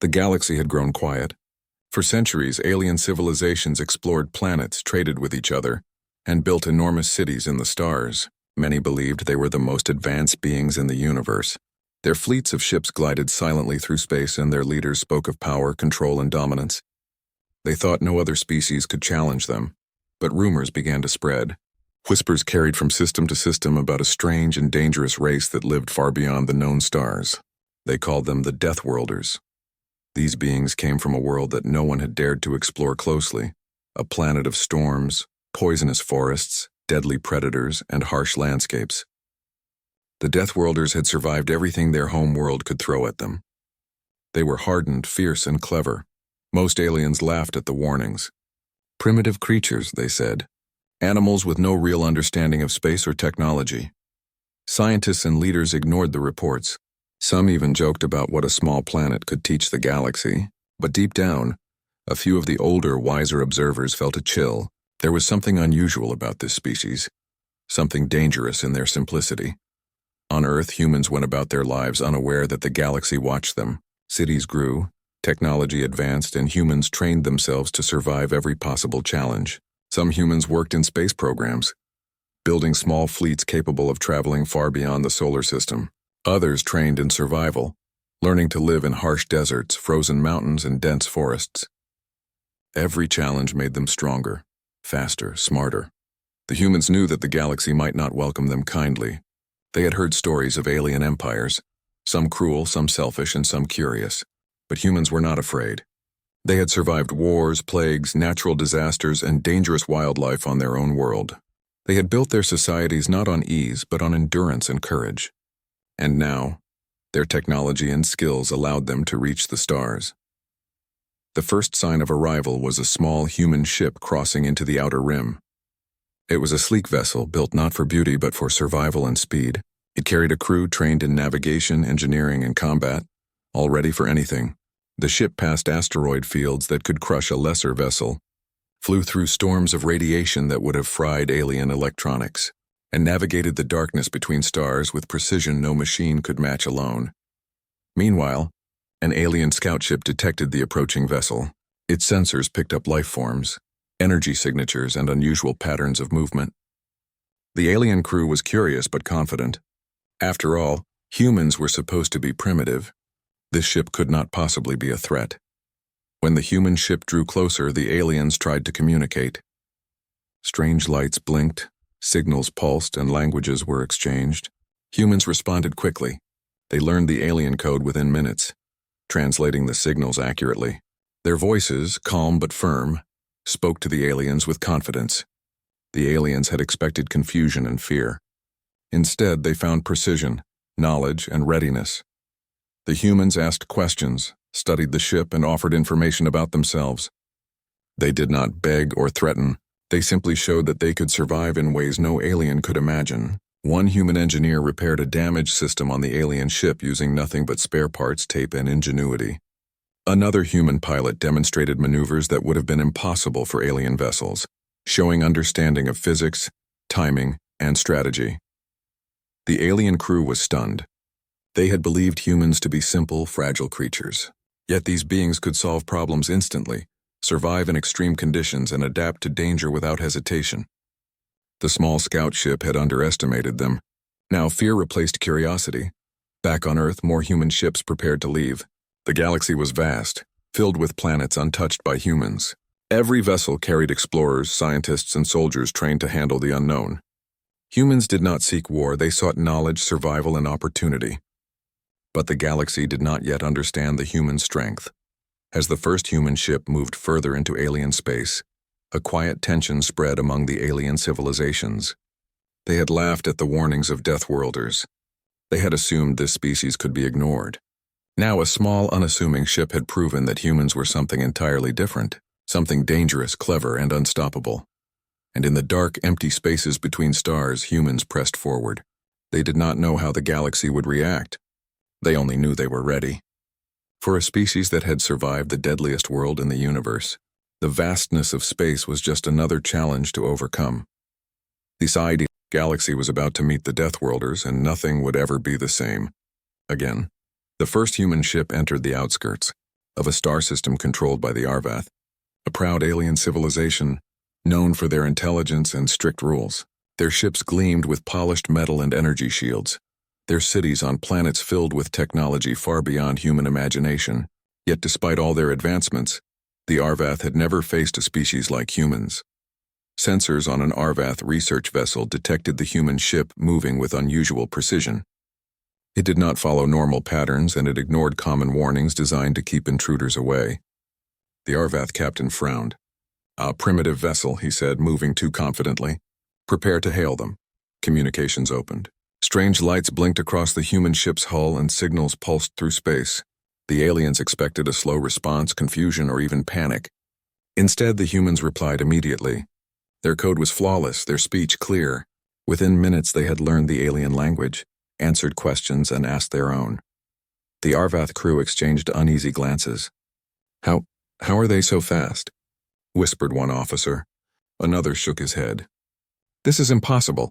The galaxy had grown quiet. For centuries, alien civilizations explored planets, traded with each other, and built enormous cities in the stars. Many believed they were the most advanced beings in the universe. Their fleets of ships glided silently through space, and their leaders spoke of power, control, and dominance. They thought no other species could challenge them, but rumors began to spread. Whispers carried from system to system about a strange and dangerous race that lived far beyond the known stars. They called them the Deathworlders. These beings came from a world that no one had dared to explore closely, a planet of storms, poisonous forests, deadly predators, and harsh landscapes. The Deathworlders had survived everything their home world could throw at them. They were hardened, fierce, and clever. Most aliens laughed at the warnings. Primitive creatures, they said. Animals with no real understanding of space or technology. Scientists and leaders ignored the reports. Some even joked about what a small planet could teach the galaxy. But deep down, a few of the older, wiser observers felt a chill. There was something unusual about this species, something dangerous in their simplicity. On Earth, humans went about their lives unaware that the galaxy watched them. Cities grew, technology advanced, and humans trained themselves to survive every possible challenge. Some humans worked in space programs, building small fleets capable of traveling far beyond the solar system. Others trained in survival, learning to live in harsh deserts, frozen mountains, and dense forests. Every challenge made them stronger, faster, smarter. The humans knew that the galaxy might not welcome them kindly. They had heard stories of alien empires, some cruel, some selfish, and some curious. But humans were not afraid. They had survived wars, plagues, natural disasters, and dangerous wildlife on their own world. They had built their societies not on ease, but on endurance and courage. And now, their technology and skills allowed them to reach the stars. The first sign of arrival was a small human ship crossing into the outer rim. It was a sleek vessel built not for beauty but for survival and speed. It carried a crew trained in navigation, engineering, and combat, all ready for anything. The ship passed asteroid fields that could crush a lesser vessel, flew through storms of radiation that would have fried alien electronics, and navigated the darkness between stars with precision no machine could match alone. Meanwhile, an alien scout ship detected the approaching vessel. Its sensors picked up life forms, energy signatures, and unusual patterns of movement. The alien crew was curious but confident. After all, humans were supposed to be primitive. This ship could not possibly be a threat. When the human ship drew closer, the aliens tried to communicate. Strange lights blinked, signals pulsed, and languages were exchanged. Humans responded quickly. They learned the alien code within minutes, translating the signals accurately. Their voices, calm but firm, spoke to the aliens with confidence. The aliens had expected confusion and fear. Instead, they found precision, knowledge, and readiness. The humans asked questions, studied the ship, and offered information about themselves. They did not beg or threaten. They simply showed that they could survive in ways no alien could imagine. One human engineer repaired a damaged system on the alien ship using nothing but spare parts, tape, and ingenuity. Another human pilot demonstrated maneuvers that would have been impossible for alien vessels, showing understanding of physics, timing, and strategy. The alien crew was stunned. They had believed humans to be simple, fragile creatures. Yet these beings could solve problems instantly, survive in extreme conditions, and adapt to danger without hesitation. The small scout ship had underestimated them. Now fear replaced curiosity. Back on Earth, more human ships prepared to leave. The galaxy was vast, filled with planets untouched by humans. Every vessel carried explorers, scientists, and soldiers trained to handle the unknown. Humans did not seek war, they sought knowledge, survival, and opportunity. But the galaxy did not yet understand the human strength. As the first human ship moved further into alien space, a quiet tension spread among the alien civilizations. They had laughed at the warnings of Deathworlders. They had assumed this species could be ignored. Now a small, unassuming ship had proven that humans were something entirely different, something dangerous, clever, and unstoppable. And in the dark, empty spaces between stars, humans pressed forward. They did not know how the galaxy would react. They only knew they were ready. For a species that had survived the deadliest world in the universe, the vastness of space was just another challenge to overcome. The Sci-Fi galaxy was about to meet the Deathworlders, and nothing would ever be the same again. The first human ship entered the outskirts. of a star system controlled by the Arvath, a proud alien civilization known for their intelligence and strict rules. Their ships gleamed with polished metal and energy shields, their cities on planets filled with technology far beyond human imagination. Yet despite all their advancements, the Arvath had never faced a species like humans. Sensors on an Arvath research vessel detected the human ship moving with unusual precision. It did not follow normal patterns, and it ignored common warnings designed to keep intruders away. The Arvath captain frowned. "A primitive vessel," he said, moving too confidently. "Prepare to hail them." Communications opened. Strange lights blinked across the human ship's hull and signals pulsed through space. The aliens expected a slow response, confusion, or even panic. Instead, the humans replied immediately. Their code was flawless, their speech clear. Within minutes, they had learned the alien language, answered questions, and asked their own. The Arvath crew exchanged uneasy glances. How are they so fast?" whispered one officer. Another shook his head. "This is impossible.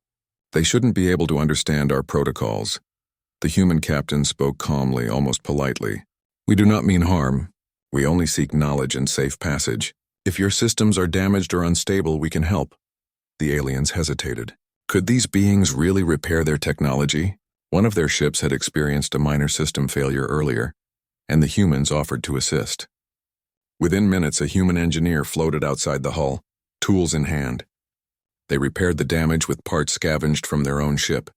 They shouldn't be able to understand our protocols." The human captain spoke calmly, almost politely. "We do not mean harm. We only seek knowledge and safe passage. If your systems are damaged or unstable, we can help." The aliens hesitated. Could these beings really repair their technology? One of their ships had experienced a minor system failure earlier, and the humans offered to assist. Within minutes, a human engineer floated outside the hull, tools in hand. They repaired the damage with parts scavenged from their own ship,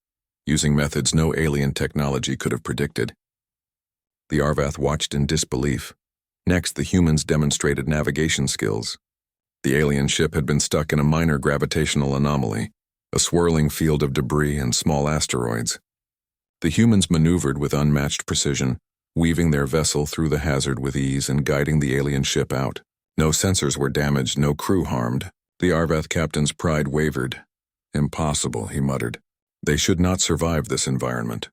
using methods no alien technology could have predicted. The Arvath watched in disbelief. Next, the humans demonstrated navigation skills. The alien ship had been stuck in a minor gravitational anomaly, a swirling field of debris and small asteroids. The humans maneuvered with unmatched precision, weaving their vessel through the hazard with ease and guiding the alien ship out. No sensors were damaged, no crew harmed. The Arvath captain's pride wavered. "Impossible," he muttered. "They should not survive this environment."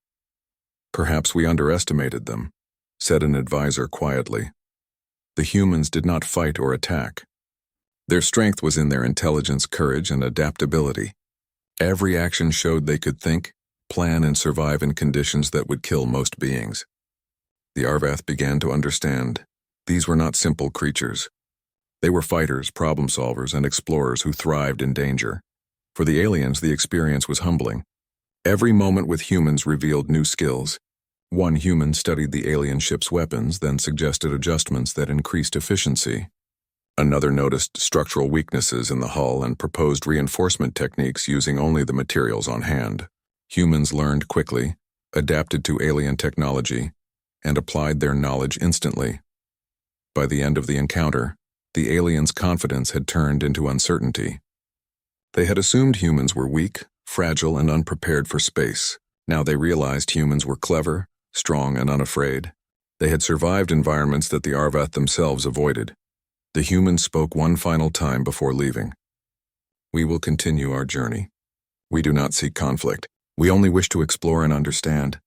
"Perhaps we underestimated them," said an advisor quietly. The humans did not fight or attack. Their strength was in their intelligence, courage, and adaptability. Every action showed they could think, plan, and survive in conditions that would kill most beings. The Arvath began to understand. These were not simple creatures. They were fighters, problem solvers, and explorers who thrived in danger. For the aliens, the experience was humbling. Every moment with humans revealed new skills. One human studied the alien ship's weapons, then suggested adjustments that increased efficiency. Another noticed structural weaknesses in the hull and proposed reinforcement techniques using only the materials on hand. Humans learned quickly, adapted to alien technology, and applied their knowledge instantly. By the end of the encounter, the aliens' confidence had turned into uncertainty. They had assumed humans were weak, fragile, and unprepared for space. Now they realized humans were clever, strong, and unafraid. They had survived environments that the Arvath themselves avoided. The humans spoke one final time before leaving. "We will continue our journey. We do not seek conflict. We only wish to explore and understand.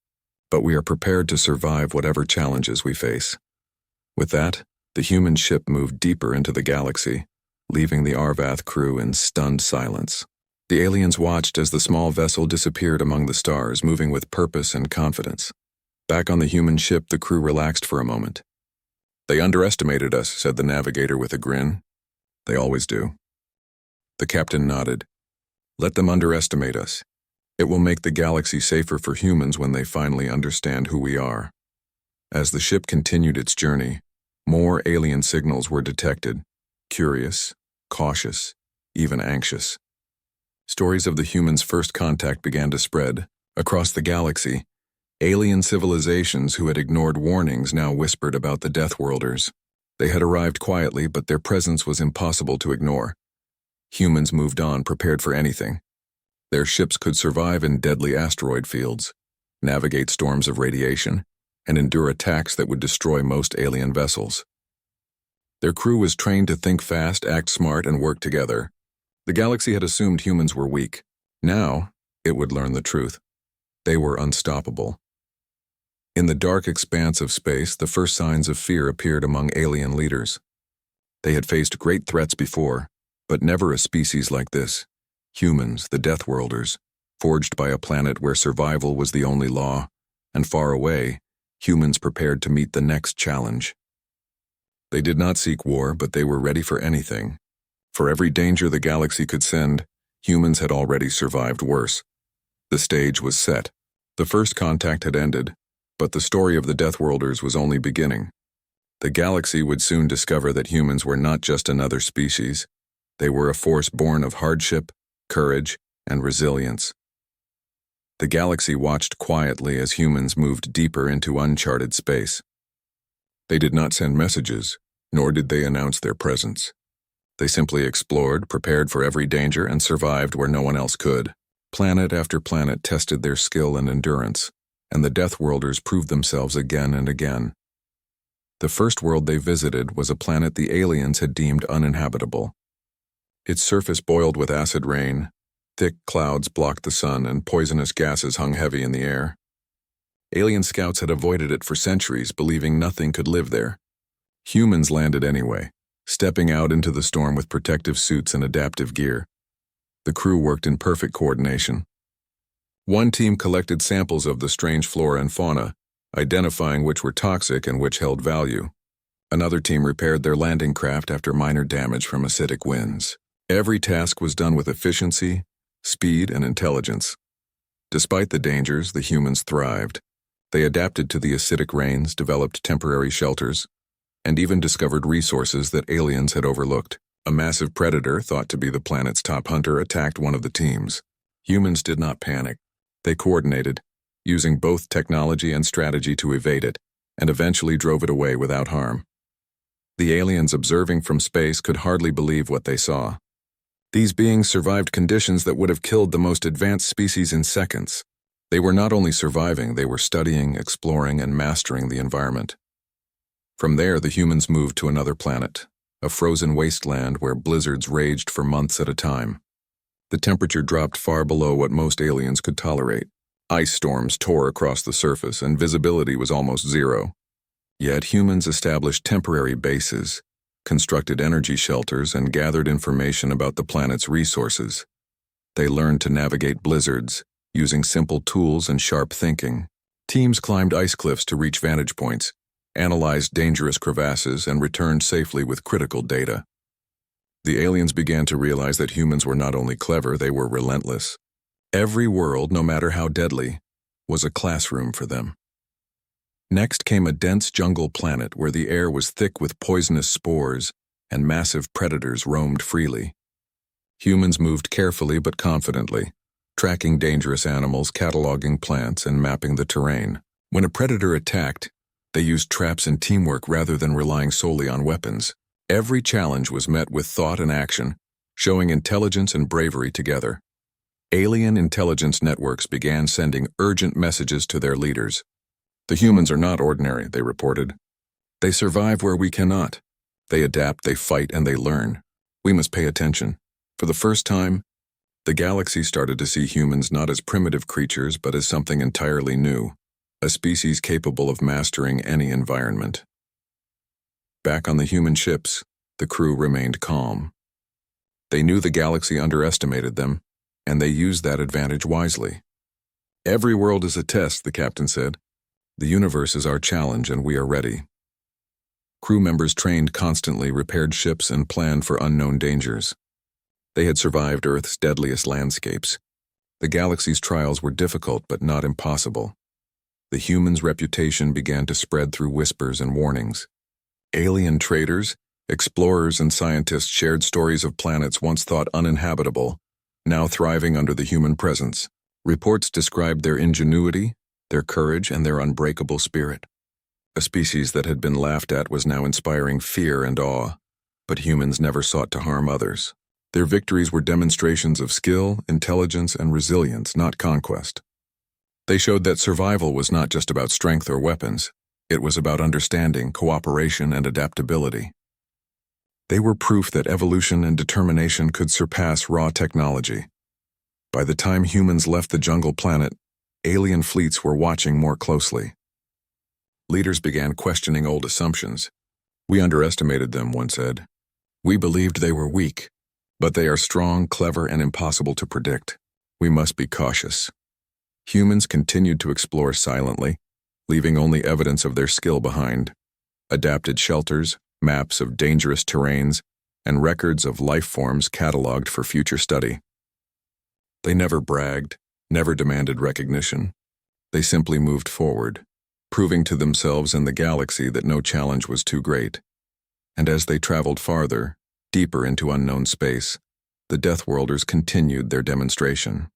But we are prepared to survive whatever challenges we face." With that, the human ship moved deeper into the galaxy, leaving the Arvath crew in stunned silence. The aliens watched as the small vessel disappeared among the stars, moving with purpose and confidence. Back on the human ship, the crew relaxed for a moment. "They underestimated us," said the navigator with a grin. "They always do." The captain nodded. "Let them underestimate us. It will make the galaxy safer for humans when they finally understand who we are." As the ship continued its journey, more alien signals were detected. Curious, cautious, even anxious. Stories of the humans' first contact began to spread. Across the galaxy, alien civilizations who had ignored warnings now whispered about the Deathworlders. They had arrived quietly, but their presence was impossible to ignore. Humans moved on, prepared for anything. Their ships could survive in deadly asteroid fields, navigate storms of radiation, and endure attacks that would destroy most alien vessels. Their crew was trained to think fast, act smart, and work together. The galaxy had assumed humans were weak. Now, it would learn the truth. They were unstoppable. In the dark expanse of space, the first signs of fear appeared among alien leaders. They had faced great threats before, but never a species like this. Humans, the Deathworlders, forged by a planet where survival was the only law, and far away, humans prepared to meet the next challenge. They did not seek war, but they were ready for anything. For every danger the galaxy could send, humans had already survived worse. The stage was set. The first contact had ended, but the story of the Deathworlders was only beginning. The galaxy would soon discover that humans were not just another species. They were a force born of hardship, courage, and resilience. The galaxy watched quietly as humans moved deeper into uncharted space. They did not send messages, nor did they announce their presence. They simply explored, prepared for every danger, and survived where no one else could. Planet after planet tested their skill and endurance, and the Deathworlders proved themselves again and again. The first world they visited was a planet the aliens had deemed uninhabitable. Its surface boiled with acid rain, thick clouds blocked the sun, and poisonous gases hung heavy in the air. Alien scouts had avoided it for centuries, believing nothing could live there. Humans landed anyway, stepping out into the storm with protective suits and adaptive gear. The crew worked in perfect coordination. One team collected samples of the strange flora and fauna, identifying which were toxic and which held value. Another team repaired their landing craft after minor damage from acidic winds. Every task was done with efficiency, speed, and intelligence. Despite the dangers, the humans thrived. They adapted to the acidic rains, developed temporary shelters, and even discovered resources that aliens had overlooked. A massive predator, thought to be the planet's top hunter, attacked one of the teams. Humans did not panic. They coordinated, using both technology and strategy to evade it, and eventually drove it away without harm. The aliens observing from space could hardly believe what they saw. These beings survived conditions that would have killed the most advanced species in seconds. They were not only surviving, they were studying, exploring, and mastering the environment. From there, the humans moved to another planet, a frozen wasteland where blizzards raged for months at a time. The temperature dropped far below what most aliens could tolerate. Ice storms tore across the surface, and visibility was almost zero. Yet humans established temporary bases, constructed energy shelters, and gathered information about the planet's resources. They learned to navigate blizzards, using simple tools and sharp thinking. Teams climbed ice cliffs to reach vantage points, analyzed dangerous crevasses, and returned safely with critical data. The aliens began to realize that humans were not only clever, they were relentless. Every world, no matter how deadly, was a classroom for them. Next came a dense jungle planet where the air was thick with poisonous spores and massive predators roamed freely. Humans moved carefully but confidently, tracking dangerous animals, cataloging plants, and mapping the terrain. When a predator attacked, they used traps and teamwork rather than relying solely on weapons. Every challenge was met with thought and action, showing intelligence and bravery together. Alien intelligence networks began sending urgent messages to their leaders. The humans are not ordinary, they reported. They survive where we cannot. They adapt, they fight, and they learn. We must pay attention. For the first time, the galaxy started to see humans not as primitive creatures, but as something entirely new, a species capable of mastering any environment. Back on the human ships, the crew remained calm. They knew the galaxy underestimated them, and they used that advantage wisely. Every world is a test, the captain said. The universe is our challenge, and we are ready. Crew members trained constantly, repaired ships, and planned for unknown dangers. They had survived Earth's deadliest landscapes. The galaxy's trials were difficult but not impossible. The humans' reputation began to spread through whispers and warnings. Alien traders, explorers, and scientists shared stories of planets once thought uninhabitable, now thriving under the human presence. Reports described their ingenuity, their courage, and their unbreakable spirit. A species that had been laughed at was now inspiring fear and awe, but humans never sought to harm others. Their victories were demonstrations of skill, intelligence, and resilience, not conquest. They showed that survival was not just about strength or weapons. It was about understanding, cooperation, and adaptability. They were proof that evolution and determination could surpass raw technology. By the time humans left the jungle planet, alien fleets were watching more closely. Leaders began questioning old assumptions. We underestimated them, one said. We believed they were weak, but they are strong, clever, and impossible to predict. We must be cautious. Humans continued to explore silently, leaving only evidence of their skill behind. Adapted shelters, maps of dangerous terrains, and records of life forms cataloged for future study. They never bragged, never demanded recognition. They simply moved forward, proving to themselves and the galaxy that no challenge was too great. And as they traveled farther, deeper into unknown space, the Deathworlders continued their demonstration.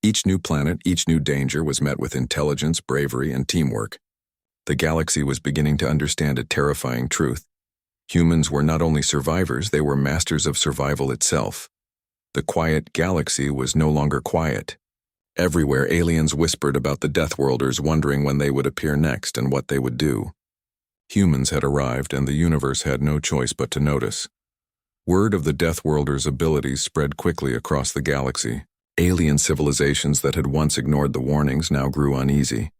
Each new planet, each new danger was met with intelligence, bravery, and teamwork. The galaxy was beginning to understand a terrifying truth. Humans were not only survivors, they were masters of survival itself. The quiet galaxy was no longer quiet. Everywhere aliens whispered about the Deathworlders, wondering when they would appear next and what they would do. Humans had arrived, and the universe had no choice but to notice. Word of the Deathworlders' abilities spread quickly across the galaxy. Alien civilizations that had once ignored the warnings now grew uneasy.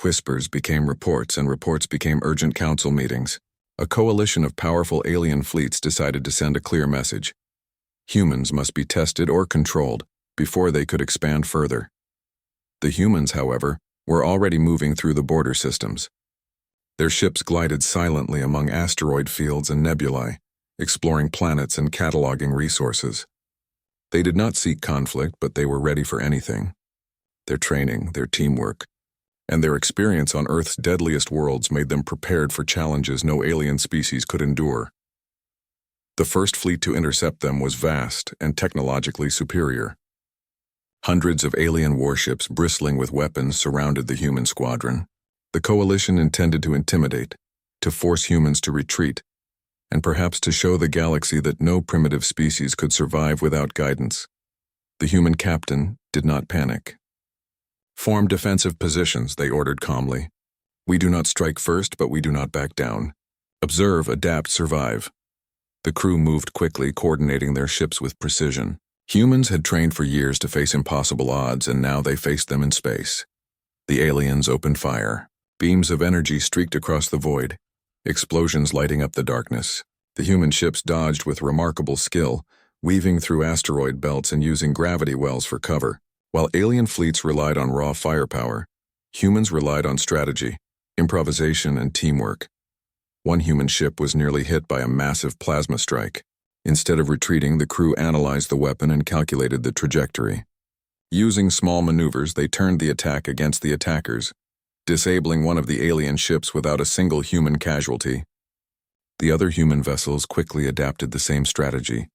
Whispers became reports, and reports became urgent council meetings. A coalition of powerful alien fleets decided to send a clear message. Humans must be tested or controlled before they could expand further. The humans, however, were already moving through the border systems. Their ships glided silently among asteroid fields and nebulae, exploring planets and cataloging resources. They did not seek conflict, but they were ready for anything. Their training, their teamwork, and their experience on Earth's deadliest worlds made them prepared for challenges no alien species could endure. The first fleet to intercept them was vast and technologically superior. Hundreds of alien warships bristling with weapons surrounded the human squadron. The coalition intended to intimidate, to force humans to retreat, and perhaps to show the galaxy that no primitive species could survive without guidance. The human captain did not panic. "Form defensive positions," they ordered calmly. "We do not strike first, but we do not back down. Observe, adapt, survive." The crew moved quickly, coordinating their ships with precision. Humans had trained for years to face impossible odds, and now they faced them in space. The aliens opened fire. Beams of energy streaked across the void, explosions lighting up the darkness. The human ships dodged with remarkable skill, weaving through asteroid belts and using gravity wells for cover. While alien fleets relied on raw firepower, humans relied on strategy, improvisation, and teamwork. One human ship was nearly hit by a massive plasma strike. Instead of retreating, the crew analyzed the weapon and calculated the trajectory. Using small maneuvers, they turned the attack against the attackers, disabling one of the alien ships without a single human casualty. The other human vessels quickly adapted the same strategy,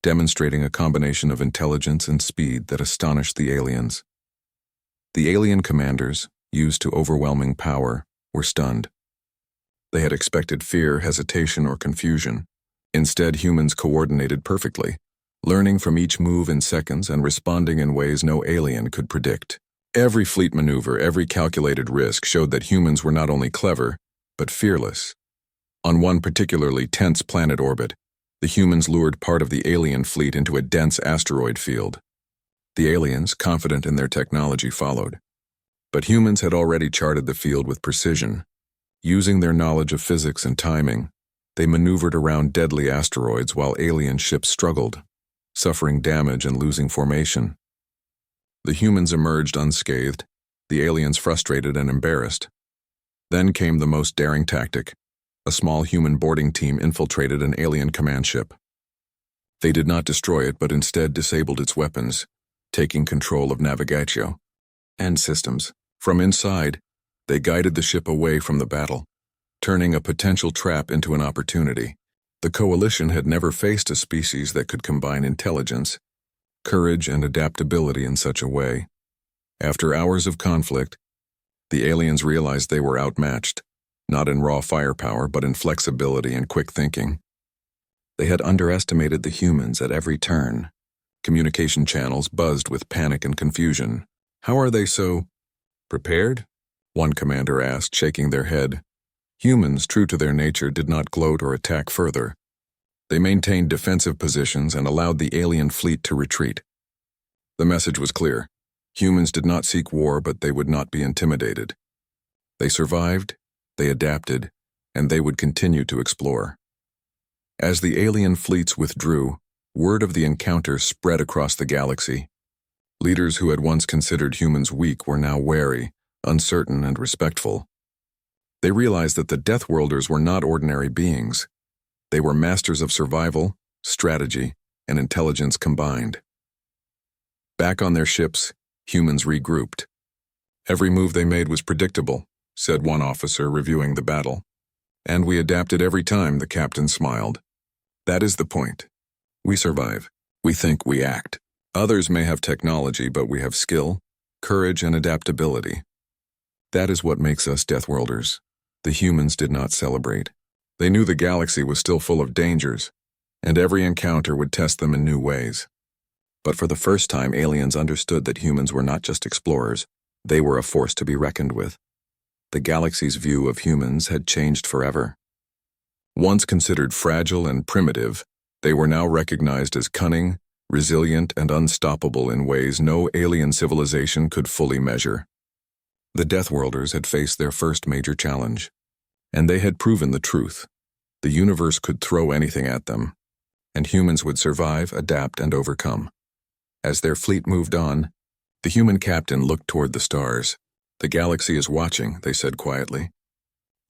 demonstrating a combination of intelligence and speed that astonished the aliens. The alien commanders, used to overwhelming power, were stunned. They had expected fear, hesitation, or confusion. Instead, humans coordinated perfectly, learning from each move in seconds and responding in ways no alien could predict. Every fleet maneuver, every calculated risk showed that humans were not only clever, but fearless. On one particularly tense planet orbit, the humans lured part of the alien fleet into a dense asteroid field. The aliens, confident in their technology, followed. But humans had already charted the field with precision. Using their knowledge of physics and timing, they maneuvered around deadly asteroids while alien ships struggled, suffering damage and losing formation. The humans emerged unscathed, the aliens frustrated and embarrassed. Then came the most daring tactic. A small human boarding team infiltrated an alien command ship. They did not destroy it, but instead disabled its weapons, taking control of navigation and systems. From inside, they guided the ship away from the battle, turning a potential trap into an opportunity. The coalition had never faced a species that could combine intelligence, courage, and adaptability in such a way. After hours of conflict, the aliens realized they were outmatched, not in raw firepower, but in flexibility and quick thinking. They had underestimated the humans at every turn. Communication channels buzzed with panic and confusion. "How are they so prepared?" one commander asked, shaking their head. Humans, true to their nature, did not gloat or attack further. They maintained defensive positions and allowed the alien fleet to retreat. The message was clear. Humans did not seek war, but they would not be intimidated. They survived, they adapted, and they would continue to explore. As the alien fleets withdrew, word of the encounter spread across the galaxy. Leaders who had once considered humans weak were now wary, uncertain, and respectful. They realized that the Deathworlders were not ordinary beings. They were masters of survival, strategy, and intelligence combined. Back on their ships, humans regrouped. "Every move they made was predictable," said one officer reviewing the battle. "And we adapted every time," the captain smiled. "That is the point. We survive. We think, we act. Others may have technology, but we have skill, courage, and adaptability. That is what makes us Deathworlders." The humans did not celebrate. They knew the galaxy was still full of dangers, and every encounter would test them in new ways. But for the first time, aliens understood that humans were not just explorers, they were a force to be reckoned with. The galaxy's view of humans had changed forever. Once considered fragile and primitive, they were now recognized as cunning, resilient, and unstoppable in ways no alien civilization could fully measure. The Deathworlders had faced their first major challenge, and they had proven the truth. The universe could throw anything at them, and humans would survive, adapt, and overcome. As their fleet moved on, the human captain looked toward the stars. "The galaxy is watching," they said quietly.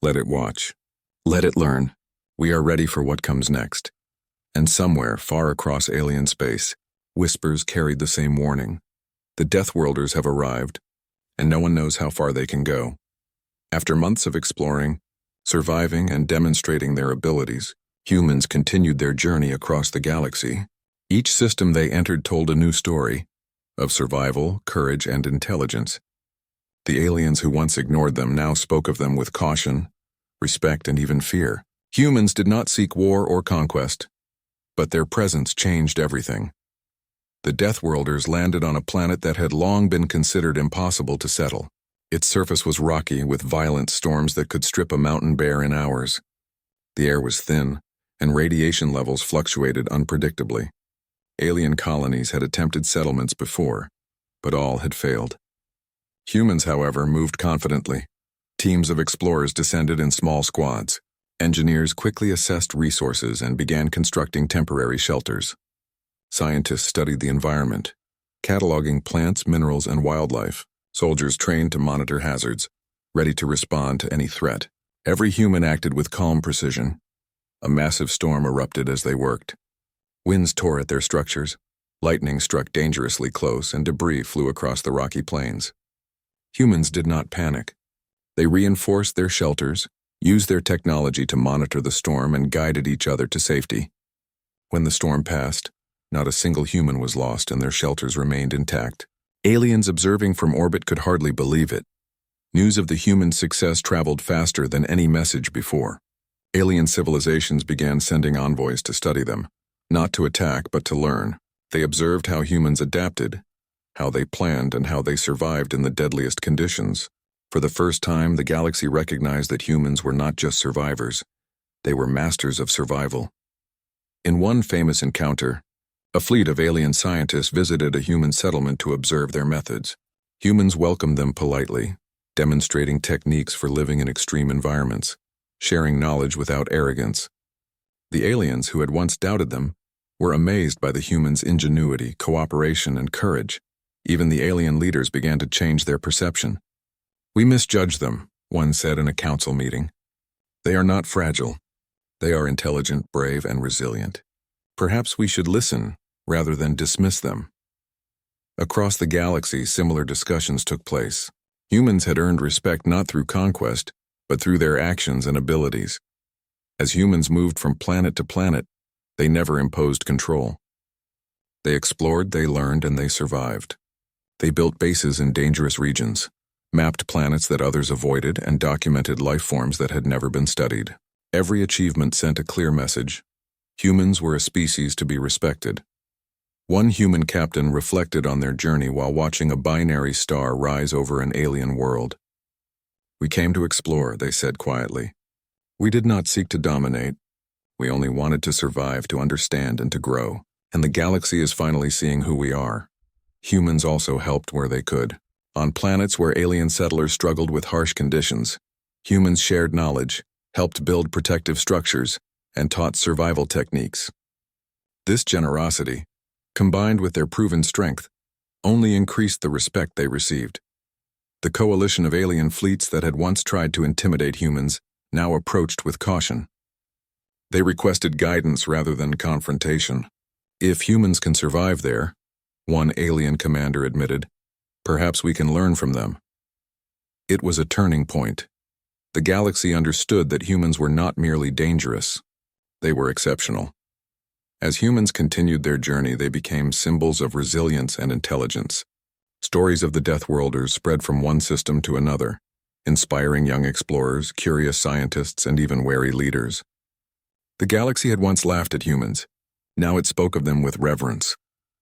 "Let it watch. Let it learn. We are ready for what comes next." And somewhere, far across alien space, whispers carried the same warning. The Deathworlders have arrived, and no one knows how far they can go. After months of exploring, surviving, and demonstrating their abilities, humans continued their journey across the galaxy. Each system they entered told a new story of survival, courage, and intelligence. The aliens who once ignored them now spoke of them with caution, respect, and even fear. Humans did not seek war or conquest, but their presence changed everything. The Deathworlders landed on a planet that had long been considered impossible to settle. Its surface was rocky, with violent storms that could strip a mountain bare in hours. The air was thin, and radiation levels fluctuated unpredictably. Alien colonies had attempted settlements before, but all had failed. Humans, however, moved confidently. Teams of explorers descended in small squads. Engineers quickly assessed resources and began constructing temporary shelters. Scientists studied the environment, cataloging plants, minerals, and wildlife. Soldiers trained to monitor hazards, ready to respond to any threat. Every human acted with calm precision. A massive storm erupted as they worked. Winds tore at their structures, lightning struck dangerously close, and debris flew across the rocky plains. Humans did not panic. They reinforced their shelters, used their technology to monitor the storm, and guided each other to safety. When the storm passed, not a single human was lost and their shelters remained intact. Aliens observing from orbit could hardly believe it. News of the human success traveled faster than any message before. Alien civilizations began sending envoys to study them, not to attack but to learn. They observed how humans adapted, how they planned, and how they survived in the deadliest conditions. For the first time, the galaxy recognized that humans were not just survivors. They were masters of survival. In one famous encounter, a fleet of alien scientists visited a human settlement to observe their methods. Humans welcomed them politely, demonstrating techniques for living in extreme environments, sharing knowledge without arrogance. The aliens, who had once doubted them, were amazed by the humans' ingenuity, cooperation, and courage. Even the alien leaders began to change their perception. "We misjudged them," one said in a council meeting. "They are not fragile. They are intelligent, brave, and resilient. Perhaps we should listen rather than dismiss them." Across the galaxy, similar discussions took place. Humans had earned respect not through conquest, but through their actions and abilities. As humans moved from planet to planet, they never imposed control. They explored, they learned, and they survived. They built bases in dangerous regions, mapped planets that others avoided, and documented life forms that had never been studied. Every achievement sent a clear message. Humans were a species to be respected. One human captain reflected on their journey while watching a binary star rise over an alien world. "We came to explore," they said quietly. "We did not seek to dominate. We only wanted to survive, to understand, and to grow. And the galaxy is finally seeing who we are." Humans also helped where they could. On planets where alien settlers struggled with harsh conditions, humans shared knowledge, helped build protective structures, and taught survival techniques. This generosity, combined with their proven strength, only increased the respect they received. The coalition of alien fleets that had once tried to intimidate humans now approached with caution. They requested guidance rather than confrontation. If humans can survive there, one alien commander admitted, perhaps we can learn from them. It was a turning point. The galaxy understood that humans were not merely dangerous, they were exceptional. As humans continued their journey, they became symbols of resilience and intelligence. Stories of the Deathworlders spread from one system to another, inspiring young explorers, curious scientists, and even wary leaders. The galaxy had once laughed at humans. Now it spoke of them with reverence.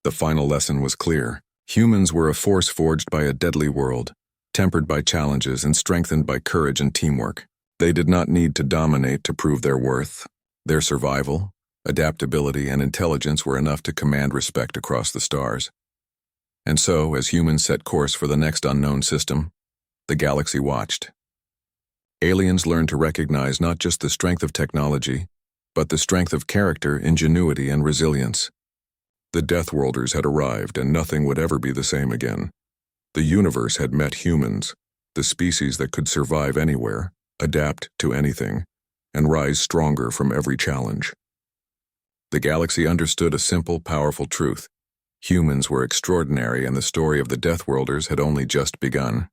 The final lesson was clear. Humans were a force forged by a deadly world, tempered by challenges and strengthened by courage and teamwork. They did not need to dominate to prove their worth. Their survival, adaptability, and intelligence were enough to command respect across the stars. And so, as humans set course for the next unknown system, the galaxy watched. Aliens learned to recognize not just the strength of technology, but the strength of character, ingenuity, and resilience. The Deathworlders had arrived, and nothing would ever be the same again. The universe had met humans, the species that could survive anywhere, adapt to anything, and rise stronger from every challenge. The galaxy understood a simple, powerful truth. Humans were extraordinary, and the story of the Deathworlders had only just begun.